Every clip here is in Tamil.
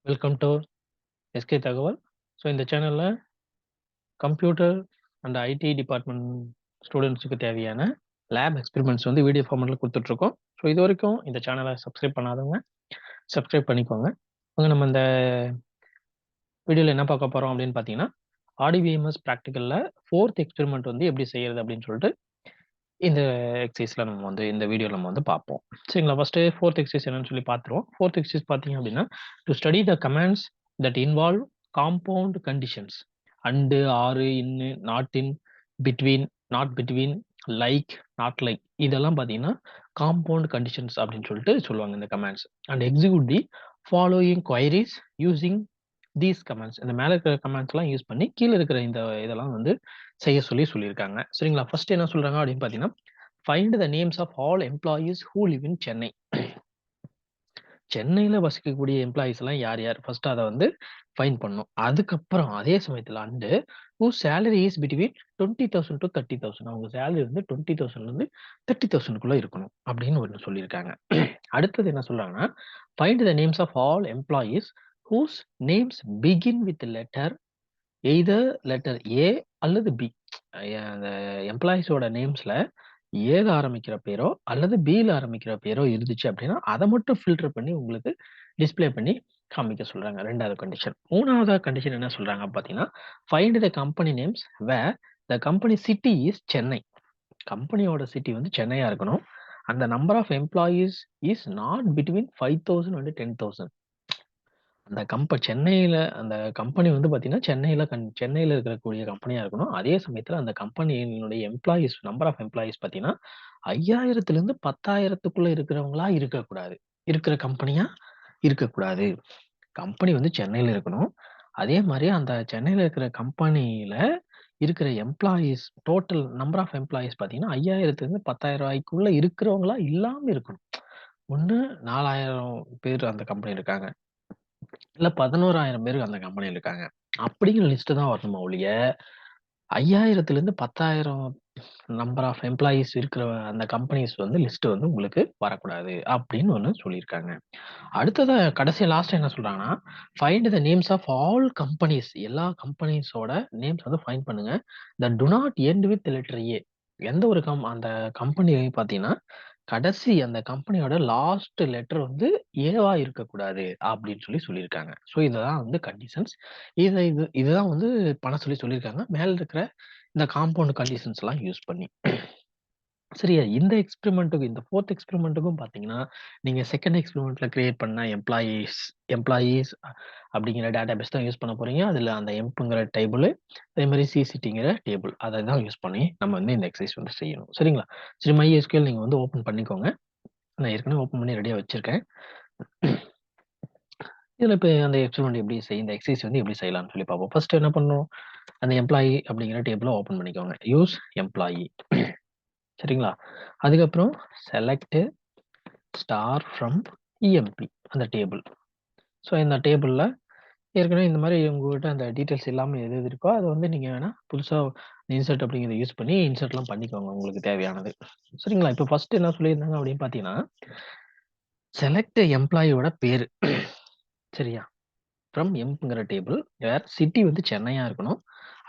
வெல்கம் டு எஸ்கே தகவல். ஸோ இந்த சேனல்ல கம்ப்யூட்டர் அண்ட் ஐடி டிபார்ட்மெண்ட் ஸ்டூடெண்ட்ஸுக்கு தேவையான லேப் எக்ஸ்பெரிமெண்ட்ஸ் வந்து வீடியோ ஃபார்மேட்டில் கொடுத்துட்ருக்கோம். ஸோ இது வரைக்கும் இந்த சேனலை சப்ஸ்கிரைப் பண்ணாதவங்க சப்ஸ்கிரைப் பண்ணிக்கோங்க. நம்ம இந்த வீடியோவில் என்ன பார்க்க போகிறோம் அப்படின்னு பார்த்தீங்கன்னா, ஆர்டிபிஎம்எஸ் ப்ராக்டிக்கலில் ஃபோர்த் எக்ஸ்பெரிமெண்ட் வந்து எப்படி செய்யறது அப்படின்னு சொல்லிட்டு இந்த எக்ஸசைஸில் நம்ம வந்து இந்த வீடியோவில் நம்ம வந்து பார்ப்போம். சரிங்களா? ஃபர்ஸ்ட்டு ஃபோர்த் எக்ஸசைஸ் என்னன்னு சொல்லி பார்த்துருவோம். ஃபோர்த் எக்ஸசைஸ் பார்த்தீங்க அப்படின்னா, to study the commands that involve compound conditions and, ஆறு, இன்னு, not in, between, not between, like, not like இதெல்லாம் பார்த்தீங்கன்னா காம்பவுண்ட் கண்டிஷன்ஸ் அப்படின்னு சொல்லிட்டு சொல்லுவாங்க இந்த commands. And execute the following queries using these commands. இந்த மேலே இருக்கிற கமாண்ட்ஸ்லாம் யூஸ் பண்ணி கீழே இருக்கிற இந்த இதெல்லாம் வந்து செய்ய சொல்லியிருக்காங்க. சரிங்களா? ஃபர்ஸ்ட் என்ன சொல்றாங்க அப்படின்னு பார்த்தீங்கன்னா, find the names of all employees who live in Chennai. சென்னையில வசிக்கக்கூடிய எம்ப்ளாயீஸ் எல்லாம் யார் யார் ஃபர்ஸ்ட் அதை வந்து ஃபைண்ட் பண்ணும். அதுக்கப்புறம் அதே சமயத்தில் and who salary is between 20,000 to 30,000. அவங்க சேலரி வந்து 20,000 இருந்து 30,000க்குள்ள இருக்கணும் அப்படின்னு ஒன்று சொல்லியிருக்காங்க. அடுத்தது என்ன சொல்றாங்கன்னா, find the names of all employees whose names begin with letter either letter A அல்லது பி. அந்த எம்ப்ளாயீஸோட நேம்ஸ்ல ஏல ஆரம்பிக்கிற பேரோ அல்லது பில ஆரம்பிக்கிற பேரோ இருந்துச்சு அப்படின்னா அதை மட்டும் ஃபில்டர் பண்ணி உங்களுக்கு டிஸ்ப்ளே பண்ணி காமிக்க சொல்றாங்க. ரெண்டாவது கண்டிஷன். மூணாவது கண்டிஷன் என்ன சொல்றாங்க பார்த்தீங்கன்னா, find the company names where the company city is Chennai. கம்பெனியோட சிட்டி வந்து சென்னையா இருக்கணும். அந்த number of employees is not between 5,000 and 10,000. அந்த சென்னையில அந்த கம்பெனி வந்து பார்த்தீங்கன்னா, சென்னையில இருக்கக்கூடிய கம்பெனியா இருக்கணும். அதே சமயத்தில அந்த கம்பெனியினுடைய எம்ப்ளாயீஸ் நம்பர் ஆஃப் எம்ப்ளாயீஸ் பார்த்தீங்கன்னா, 5,000லிருந்து 10,000த்துக்குள்ள இருக்கிறவங்களா இருக்கக்கூடாது. இருக்கிற கம்பெனியா இருக்கக்கூடாது. கம்பெனி வந்து சென்னையில இருக்கணும். அதே மாரி அந்த சென்னையில இருக்கிற கம்பெனியில இருக்கிற employees total number of employees பார்த்தீங்கன்னா, 5,000லிருந்து 10,000 இருக்கிறவங்களா இல்லாம இருக்கணும். ஒண்ணு 4,000 பேர் அந்த கம்பெனி இருக்காங்க. இல்ல 11,000 பேர் அந்த கம்பெனில இருக்காங்க. அப்படிங்கிற லிஸ்ட் தான் வரணுமே ஒழிய, 5,000லிருந்து 10,000 நம்பர் ஆஃப் எம்ப்ளாயீஸ் இருக்கிற அந்த கம்பெனிஸ் வந்து லிஸ்ட் வந்து உங்களுக்கு வரக்கூடாது அப்படின்னு ஒண்ணு சொல்லியிருக்காங்க. அடுத்ததா கடைசியா லாஸ்ட்டா என்ன சொல்றாங்கன்னா, find the names of all companies. எல்லா கம்பெனிஸோட நேம்ஸ் வந்து ஃபைண்ட் பண்ணுங்க. That do not end with letter A. எந்த ஒரு அந்த கம்பெனி பார்த்தீங்கன்னா, கடைசி அந்த கம்பெனியோட லாஸ்ட் லெட்டர் வந்து ஏவா இருக்கக்கூடாது அப்படின்னு சொல்லியிருக்காங்க. ஸோ இததான் வந்து கண்டிஷன்ஸ். இதுதான் வந்து பண்ண சொல்லியிருக்காங்க. மேல இருக்கிற இந்த காம்பவுண்ட் கண்டிஷன்ஸ்லாம் யூஸ் பண்ணி. சரியா? இந்த எக்ஸ்பெரிமென்ட்க்கு இந்த 4த் எக்ஸ்பெரிமென்ட்க்கும் பார்த்தீங்கன்னா, நீங்க 2ண்ட் எக்ஸ்பெரிமென்ட்ல கிரியேட் பண்ண எம்ப்ளாயீஸ் எம்ப்ளாயீஸ் அப்படிங்கிற டேட்டாபேஸ் தான் யூஸ் பண்ண போறீங்க. அதுல அந்த எம்ப்ங்கிற டேபிள், அதே மாரி சிசிடிங்கிற டேபிள் அத தான் யூஸ் பண்ணி நம்ம வந்து இந்த எக்சர்சைஸ் வந்து செய்யணும். சரிங்களா? சரி, MySQL நீங்க வந்து ஓப்பன் பண்ணிக்கோங்க. நான் ஏற்கனவே ஓப்பன் பண்ணி ரெடியா வச்சிருக்கேன். இதுல இப்ப அந்த எக்ஸ்பெரிமென்ட் இந்த எக்சர்சைஸ் வந்து எப்படி செய்யலாம்னு சொல்லி பார்ப்போம். ஃபர்ஸ்ட் என்ன பண்ணணும்? அந்த எம்ப்ளாயி அப்படிங்கிற டேபிள ஓப்பன் பண்ணிக்கோங்க. Use employee. சரிங்களா? அதுக்கப்புறம் செலக்ட் ஸ்டார் ஃப்ரம் இஎம்பி அந்த டேபிள். ஸோ இந்த டேபிள்ல ஏற்கனவே இந்த மாரி உங்ககிட்ட அந்த டீட்டெயில்ஸ் இல்லாம எது எது இருக்கோ, அத வந்து நீங்க வேணா புதுசா இன்சர்ட் அப்படிங்கிறத யூஸ் பண்ணி இன்சர்ட்லாம் பண்ணிக்கோங்க உங்களுக்கு தேவையானது. சரிங்களா? இப்ப ஃபர்ஸ்ட் என்ன சொல்லியிருந்தாங்க அப்படின்னு பார்த்தீங்கன்னா, செலக்ட் எம்ப்ளாயியோட பேரு. சரியா? ஃப்ரம் எம்ப்ங்கிற டேபிள் வேர் சிட்டி வந்து சென்னையா இருக்கணும்.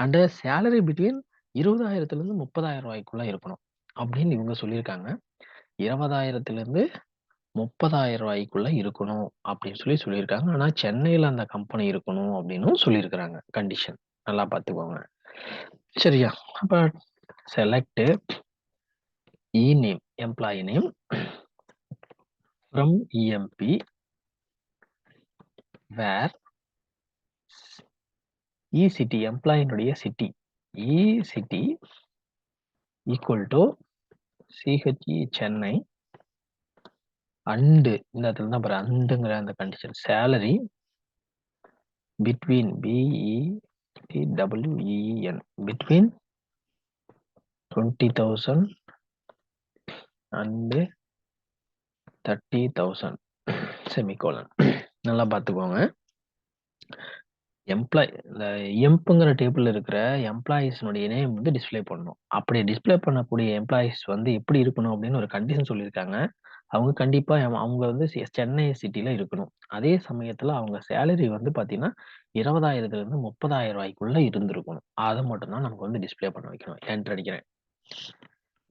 அண்ட் சேலரி பிட்வீன் 20,000லிருந்து 30,000 இருக்கணும். அப்படின்னு இவங்க சொல்லியிருக்காங்க. 20,000லிருந்து 30,000 இருக்கணும் அப்படின்னு சொல்லியிருக்காங்க. ஆனா சென்னையில அந்த கம்பெனி இருக்கணும் அப்படின்னும் சொல்லியிருக்கிறாங்க. கண்டிஷன். நல்லா பார்த்துக்கோங்க. சரியா? அப்ப select name employee name from EMP where city எம்ப்ளாயினுடைய city city equal to CHE Chennai and இந்த இடத்துல தான் பாரு அண்டுங்கிற அந்த condition salary between BETWEEN between 20,000 and 30,000 semicolon. நல்லா பார்த்துக்கோங்க. இந்த எம்ப்ங்கிற டேபிள்ல இருக்கிற எம்ப்ளாயீஸ்னுடைய நேம் வந்து டிஸ்ப்ளே பண்ணணும். அப்படி டிஸ்ப்ளே பண்ணக்கூடிய எம்ப்ளாயீஸ் வந்து எப்படி இருக்கணும் அப்படின்னு ஒரு கண்டிஷன் சொல்லியிருக்காங்க. அவங்க கண்டிப்பா அவங்க வந்து சென்னை சிட்டில இருக்கணும். அதே சமயத்துல அவங்க சேலரி வந்து பார்த்தீங்கன்னா, 20,000லேருந்து 30,000 இருந்திருக்கணும். அத மட்டும் தான் நமக்கு வந்து டிஸ்ப்ளே பண்ண வைக்கணும். என்டர் அடிக்கிறேன்.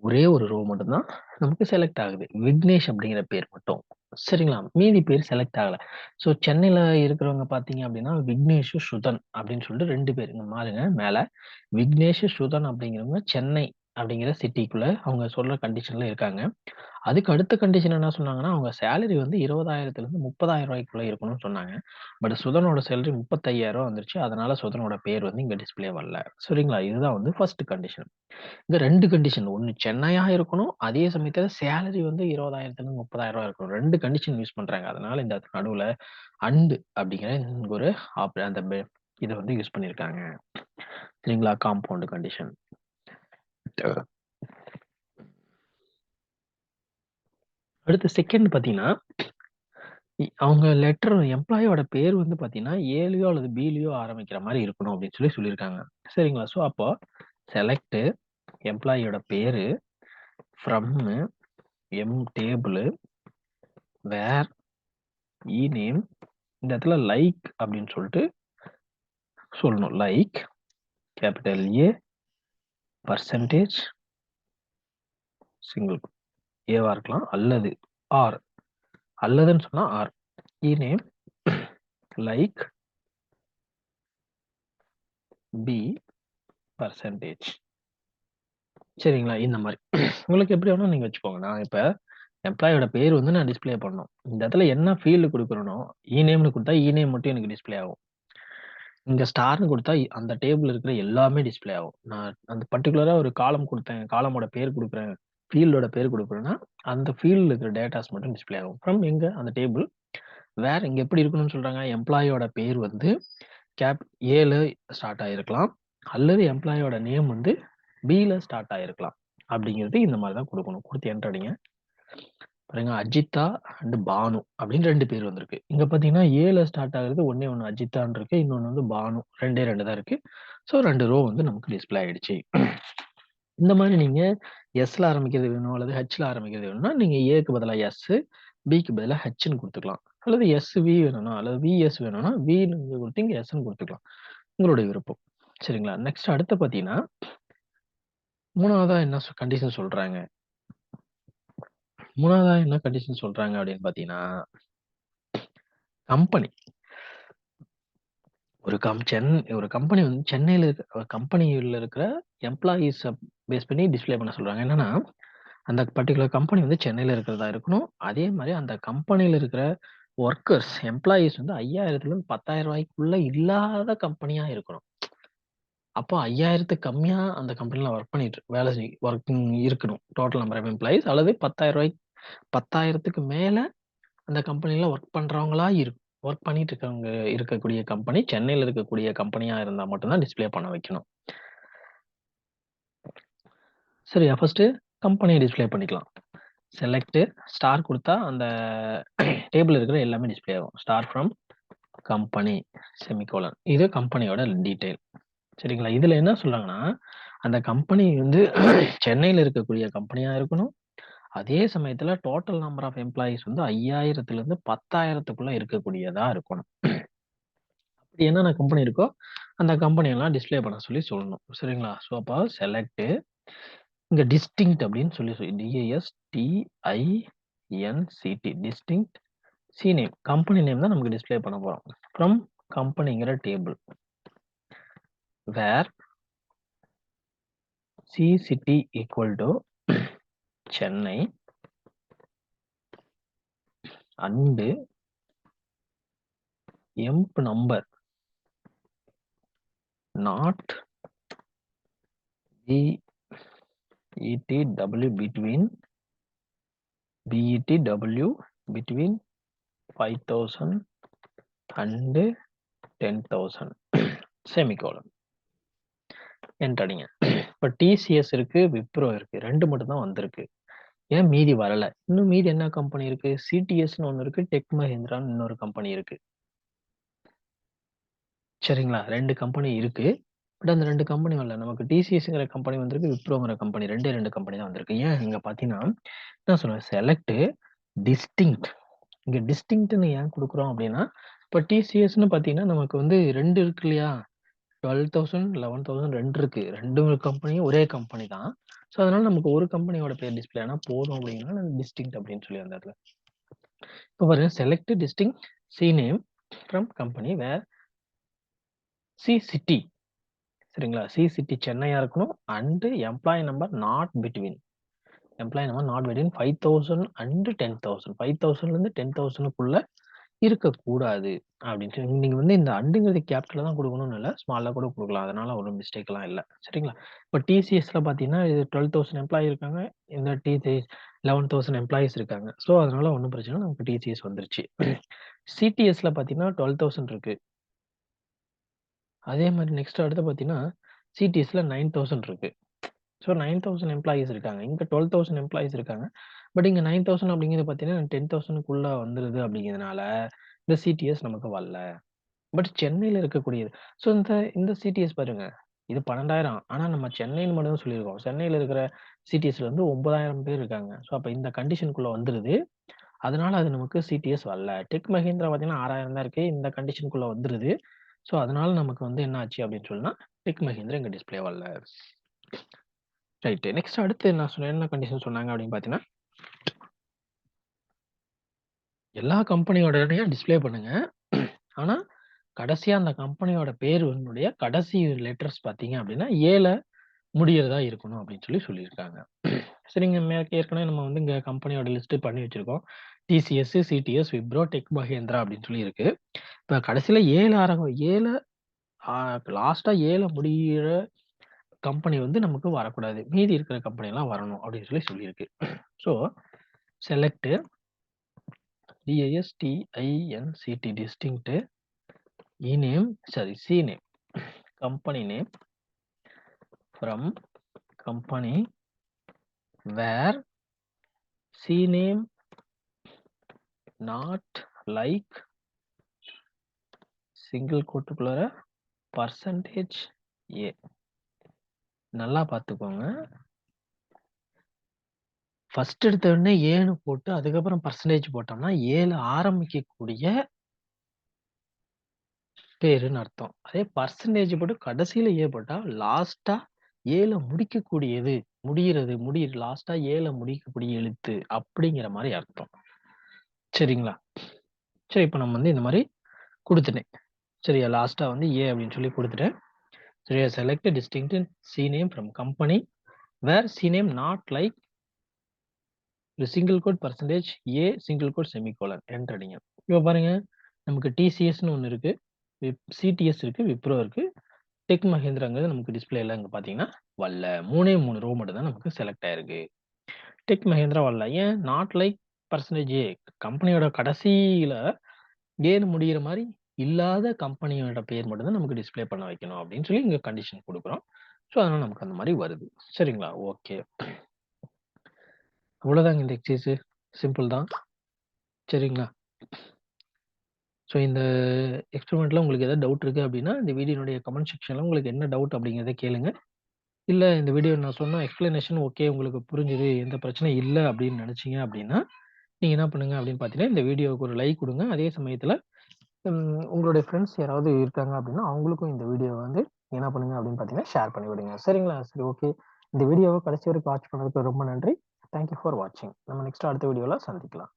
ஒரே ஒரு ரோ மட்டும் தான் நமக்கு செலக்ட் ஆகுது. விக்னேஷ் அப்படிங்கிற பேர் மட்டும். சரிங்களா? மீதி பேர் செலக்ட் ஆகல. ஸோ சென்னையில இருக்கிறவங்க பார்த்தீங்க அப்படின்னா, விக்னேஷ், சுதன் அப்படின்னு சொல்லிட்டு 2 பேர். இங்க பாருங்க மேல. விக்னேஷ், சுதன் அப்படிங்கிறவங்க சென்னை அப்படிங்கிற சிட்டிக்குள்ள அவங்க சொல்ற கண்டிஷன்ல இருக்காங்க. அதுக்கு அடுத்த கண்டிஷன் என்ன சொன்னாங்கன்னா, அவங்க சேலரி வந்து 20,000லேருந்து 30,000 இருக்கணும்னு சொன்னாங்க. பட் சுதனோட சேலரி 35,000 வந்துருச்சு. அதனால சுதனோட பேர் வந்து இங்க டிஸ்ப்ளே வரல. சரிங்களா? இதுதான் வந்து ஃபர்ஸ்ட் கண்டிஷன். இங்க 2 கண்டிஷன். ஒண்ணு சென்னையா இருக்கணும். அதே சமயத்துல சேலரி வந்து 20,000லேருந்து 30,000 இருக்கணும். 2 கண்டிஷன் யூஸ் பண்றாங்க. அதனால இந்த நடுவுல அண்ட் அப்படிங்கிற ஒரு அந்த இத வந்து யூஸ் பண்ணியிருக்காங்க. சரிங்களா? Compound condition. அடுத்து செகண்ட் பார்த்தீங்கன்னா, அவங்க லெட்டர் எம்ப்ளாயியோட பேர் வந்து பார்த்தீங்கன்னா, ஏலயோ அல்லது பிலயோ ஆரம்பிக்கிற மாரி இருக்கணும் அப்படின்னு சொல்லியிருக்காங்க. சரிங்களா? ஸோ அப்போ செலக்ட் எம்ப்ளாயியோட பேரு, ஃப்ரம்மு, டேபிளு, வேர், நேம் இந்த இடத்துல லைக் அப்படின்னு சொல்லிட்டு சொல்லணும். Like capital A, percentage, single ஏவா இருக்கலாம். அல்லது ஆர். அல்லதுன்னு சொன்னா or. Name like B percentage. சரிங்களா? இந்த மாரி. உங்களுக்கு எப்படி வேணா நீங்க வச்சுக்கோங்க. நான் இப்ப எம்ப்ளாயியோட பேர் வந்து நான் டிஸ்ப்ளே பண்ணணும். இந்த இடத்துல என்ன ஃபீல்டு குடுக்குறேனோ, நேம்னு குடுத்தா நேம் மட்டும் எனக்கு டிஸ்ப்ளே ஆகும். இங்க ஸ்டார்ன்னு குடுத்தா அந்த டேபிள்ல இருக்கிற எல்லாமே டிஸ்ப்ளே ஆகும். நான் அந்த பர்ட்டிகுலரா ஒரு காலம் குடுத்தேன். காலமோட பேர் குடுக்குறேன். ஃபீல்டோட பேர் குடுக்குறேன்னா, அந்த ஃபீல்ட்ல இருக்கிற டேட்டாஸ் மட்டும் டிஸ்ப்ளே ஆகும். ஃப்ரம் எங்க அந்த டேபிள் வேற இங்க எப்படி இருக்கணும்னு சொல்றாங்க? எம்ப்ளாயியோட பேர் வந்து கேப் ஏல ஸ்டார்ட் ஆயிருக்கலாம். அல்லது எம்ப்ளாயியோட நேம் வந்து பில ஸ்டார்ட் ஆயிருக்கலாம். அப்படிங்கிறது இந்த மாரி தான் குடுக்கணும். குடுத்து என்டர் அடிங்க. பாருங்க அஜிதா அண்ட் பானு அப்படின்னு 2 பேர் வந்திருக்கு. இங்க பார்த்தீங்கன்னா, ஏல ஸ்டார்ட் ஆகுறது ஒண்ணே ஒண்ணு அஜிதான்னு இருக்கு. இன்னொன்னு வந்து பானு. 2டே 2 தான் இருக்கு. ஸோ 2 ரோ வந்து நமக்கு டிஸ்ப்ளே ஆயிடுச்சு. இந்த மாரி நீங்க எஸ்ல ஆரம்பிக்கிறது வேணும், அல்லது ஹெச்ல ஆரம்பிக்கிறது வேணும்னா, நீங்க ஏக்கு பதிலா எஸ், பிக்கு பதிலா ஹெச்ன்னு குடுத்துக்கலாம். அல்லது எஸ்வி வேணும்னா, அல்லது விஎஸ் வேணும்னா, வின்னு குடுத்து இங்க எஸ்ன்னு குடுத்துக்கலாம். உங்களுடைய விருப்பம். சரிங்களா? நெக்ஸ்ட் அடுத்து பார்த்தீங்கன்னா, 3வதா என்ன கண்டிஷன் சொல்றாங்க? 3வதா என்ன கண்டிஷன் சொல்றாங்க அப்படின்னு பார்த்தீங்கன்னா, கம்பெனி ஒரு கம்பெனி வந்து சென்னையில கம்பெனில இருக்கிற எம்ப்ளாயீஸ பேஸ் பண்ணி டிஸ்ப்ளே பண்ண சொல்றாங்க. என்னன்னா, அந்த பர்ட்டிகுலர் கம்பெனி வந்து சென்னையில இருக்கிறதா இருக்கணும். அதே மாரி அந்த கம்பெனியில இருக்கிற எம்ப்ளாயீஸ் வந்து 5,000லேருந்து 10,000 இல்லாத கம்பெனியா இருக்கணும். அப்போ 5,000க்கு கம்மியா அந்த கம்பெனில ஒர்க் பண்ணிட்டு வேலை ஒர்க்கிங் இருக்கணும். டோட்டல் நம்பர் ஆஃப் எம்ப்ளாயீஸ் அல்லது 10,000க்கு மேல அந்த கம்பெனில ஒர்க் பண்றவங்களா ஒர்க் பண்ணிட்டு இருக்கக்கூடிய கம்பெனி சென்னையில இருக்கக்கூடிய கம்பெனியா இருந்தா மட்டும் தான் டிஸ்ப்ளே பண்ண வைக்கணும். சரியா? ஃபர்ஸ்ட்டு கம்பெனிய டிஸ்ப்ளே பண்ணிக்கலாம். செலக்ட் ஸ்டார் குடுத்தா அந்த டேபிள்ல இருக்கிற எல்லாமே டிஸ்ப்ளே ஆகும். Star from company semicolon. இது கம்பெனியோட டீட்டெயில். சரிங்களா? இதுல என்ன சொல்றாங்கன்னா, அந்த கம்பெனி வந்து சென்னையில இருக்கக்கூடிய கம்பெனியா இருக்கணும். அதே சமயத்துல டோட்டல் நம்பர் ஆஃப் எம்ப்ளாயீஸ் வந்து 5,000லேருந்து 10,000த்துக்குள்ள இருக்கக்கூடியதா இருக்கணும். அப்படி என்னென்ன கம்பெனி இருக்கோ, அந்த கம்பெனி எல்லாம் டிஸ்ப்ளே பண்ண சொல்லணும். சரிங்களா? ஸோ அப்ப செலக்ட் இங்க டிஸ்டிங்க்ட் அப்படின்னு DINCT distinct name company name தான் நமக்கு டிஸ்ப்ளே பண்ண போறோம். ஃப்ரம் கம்பெனிங்கிற table where city equal to Chennai and emp number not BETW between 5,000 and 10,000 semicolon. Enter அடிங்க. இப்ப டிசிஎஸ் இருக்கு, விப்ரோ இருக்கு. 2 மட்டும் தான் வந்திருக்கு. ஏன் மீதி வரல? இன்னும் மீதி என்ன கம்பெனி இருக்கு? சிடிஎஸ்ன்னு ஒண்ணு இருக்கு. டெக் மஹிந்திரான்னு இன்னொரு கம்பெனி இருக்கு. சரிங்களா? 2 கம்பெனி இருக்கு. பட் அந்த 2 கம்பெனி வரல. நமக்கு டிசிஎஸ்ங்கிற கம்பெனி வந்திருக்கு. விப்ரோங்கிற கம்பெனி 2 கம்பெனி தான் வந்திருக்கு. ஏன் இங்க பார்த்தீங்கன்னா, நான் சொல்லுவேன் செலக்ட் டிஸ்டிங்க்ட். இங்க டிஸ்டிங்க்ட்ன்னு ஏன் குடுக்குறோம் அப்டின்னா, இப்ப டிசிஎஸ்ன்னு பார்த்தீங்கன்னா, நமக்கு வந்து 2 இருக்கு இல்லையா? 12,000, 11,000 2 இருக்கு. 2 கம்பெனியும் ஒரே கம்பெனி தான். ஸோ, அதனால நமக்கு ஒரு கம்பெனியோட பேர் டிஸ்ப்ளே ஆனா போதும் அப்டிங்கிறனால டிஸ்டிங்க்ட் அப்டின்னு சொல்லி அந்த இடத்துல. இப்ப பாருங்க select distinct C name from company where C city சரிங்களா? சி சிட்டி சென்னையா இருக்கணும் and employee number not between employee number not between 5,000 and 10,000 5,000லேருந்து 10,000க்குள்ள இருக்கக்கூடாது அப்படின்னு சொல்லி நீங்க வந்து இந்த அண்டுங்கிறது கேபிட்டல்ல தான் குடுக்கணும்னு இல்ல. ஸ்மால்ல கூட குடுக்கலாம். அதனால ஒண்ணும் மிஸ்டேக்லாம் இல்ல. சரிங்களா? இப்ப டிசிஎஸ்ல பார்த்தீங்கன்னா, இது 12,000 எம்ப்ளாயி இருக்காங்க. இந்த டிசிஎஸ் 11,000 எம்ப்ளாயீஸ் இருக்காங்க. ஸோ, அதனால ஒண்ணும் பிரச்சனை இல்ல. நமக்கு டிசிஎஸ் வந்துருச்சு. சிடிஎஸ்ல பார்த்தீங்கன்னா 12,000 இருக்கு. அதே மாரி நெக்ஸ்ட் அடுத்து பார்த்தீங்கன்னா, சிடிஎஸ்ல 9,000 இருக்கு. ஸோ 9,000 எம்ப்ளாயீஸ் இருக்காங்க. இங்க 12,000 எம்ப்ளாயீஸ் இருக்காங்க. பட் இங்க 9,000 அப்படிங்கிறது பார்த்தீங்கன்னா 10,000க்குள்ள வந்துருது அப்படிங்கிறதுனால, இந்த சிடிஎஸ் நமக்கு வரல. பட் சென்னையில இருக்கக்கூடியது. ஸோ இந்த இந்த சிடிஎஸ் பாருங்க. இது 12,000 ஆனா நம்ம சென்னைன்னு மட்டும் தான் சொல்லியிருக்கோம். சென்னையில இருக்கிற சிடிஎஸ்ல வந்து 9,000 பேர் இருக்காங்க. ஸோ அப்ப இந்த கண்டிஷனுக்குள்ள வந்துருது. அதனால அது நமக்கு சிடிஎஸ் வரல. டெக் மஹிந்திரா பார்த்தீங்கன்னா 6,000 தான் இருக்கு. இந்த கண்டிஷனுக்குள்ள வந்துருது. ஸோ அதனால நமக்கு வந்து என்ன ஆச்சு அப்படின்னு சொன்னா, டெக் மஹிந்திரா இங்க டிஸ்ப்ளே வரல. ரைட். நெக்ஸ்ட் அடுத்து என்ன கண்டிஷன் சொன்னாங்க அப்படின்னு பார்த்தீங்கன்னா, எல்லா கம்பெனியோடயும் டிஸ்ப்ளே பண்ணுங்க. ஆனா, கடைசியா அந்த கம்பெனியோட பேருனுடைய கடைசி லெட்டர்ஸ் பார்த்தீங்க அப்படின்னா, ஏல முடியிறதா இருக்கணும் அப்படின்னு சொல்லி சொல்லியிருக்காங்க. சரிங்க. ஏற்கனவே நம்ம வந்து இங்க கம்பெனியோட லிஸ்ட் பண்ணி வச்சிருக்கோம். TCS, CTS, Wipro, tech Mahindra அப்படின்னு சொல்லி இருக்கு. இப்ப கடைசியில ஏல ஆ லாஸ்ட்டா ஏல முடியிற கம்பெனி வந்து நமக்கு வரக்கூடாது. மீதி இருக்கிற கம்பெனி எல்லாம் வரணும் அப்படின்னு சொல்லி சொல்லியிருக்கு. So select DINCT distinct C name company name from company where C name not like single கோட்டுக்குள்ளார பர்சன்டேஜ் ஏ. நல்லா பார்த்துக்கோங்க. ஃபர்ஸ்ட் எடுத்த உடனே ஏன்னு போட்டு அதுக்கப்புறம் பர்சன்டேஜ் போட்டோம்னா ஏல ஆரம்பிக்கக்கூடிய பேருன்னு அர்த்தம். அதே பர்சன்டேஜ் போட்டு கடைசியில ஏ போட்டா லாஸ்ட்டா ஏல முடிக்கக்கூடியது, லாஸ்ட்டா ஏல முடிக்கக்கூடிய எழுத்து அப்படிங்கிற மாரி அர்த்தம். சரிங்களா? சரி இப்ப நம்ம வந்து இந்த மாரி குடுத்துட்டேன். சரியா? லாஸ்ட்டா வந்து ஏ அப்படின்னு சொல்லி குடுத்துட்டேன். சரியா? Select distinct C name from company where C name not like single quote percentage A single quote semicolon enter அடிங்க. இப்ப பாருங்க நமக்கு டிசிஎஸ்ன்னு ஒண்ணு இருக்கு. சிடிஎஸ் இருக்கு, விப்ரோ இருக்கு. டெக் மஹிந்திராங்கிறது நமக்கு டிஸ்ப்ளேல இங்க பார்த்தீங்கன்னா வரல. 3 ரோ மட்டும் தான் நமக்கு செலக்ட் ஆயிருக்கு. டெக் மஹிந்திரா வரல. ஏன்? நாட் லைக் பெர்சன்டேஜ் ஏ. கம்பெனியோட கடைசியில ஏன்னு முடியிற மாரி இல்லாத கம்பெனியோட பேர் மட்டும் தான் நமக்கு டிஸ்ப்ளே பண்ண வைக்கணும் அப்படின்னு சொல்லி இங்க கண்டிஷன் குடுக்குறோம். ஸோ அதனால நமக்கு அந்த மாரி வருது. சரிங்களா? ஓகே. அவ்வளோதாங்க இந்த எக்சர்சைஸ். சிம்பிள் தான். சரிங்களா? ஸோ இந்த எக்ஸ்பெரிமெண்ட்ல உங்களுக்கு ஏதாவது டவுட் இருக்கு அப்படின்னா, இந்த வீடியோனுடைய கமெண்ட் செக்ஷன்ல உங்களுக்கு என்ன டவுட் அப்படிங்கிறத கேளுங்க. இல்ல இந்த வீடியோ நான் சொன்ன எக்ஸ்ப்ளனேஷன் ஓகே உங்களுக்கு புரிஞ்சுது, எந்த பிரச்சனையும் இல்ல அப்படின்னு நினைச்சீங்க அப்படின்னா, நீங்க என்ன பண்ணுங்க அப்படின்னு பார்த்தீங்கன்னா, இந்த வீடியோவுக்கு ஒரு லைக் குடுங்க. அதே சமயத்துல உங்களுடைய ஃப்ரெண்ட்ஸ் யாராவது இருக்காங்க அப்படின்னா, அவங்களுக்கும் இந்த வீடியோவ வந்து என்ன பண்ணுங்க அப்படின்னு பார்த்தீங்கன்னா, ஷேர் பண்ணி விடுங்க. சரிங்களா? சரி ஓகே. இந்த வீடியோவ கடைசி வரைக்கும் வாட்ச் பண்ணதுக்கு ரொம்ப நன்றி. தேங்க் யூ ஃபார் வாட்சிங். நம்ம நெக்ஸ்ட் அடுத்த வீடியோல சந்திக்கலாம்.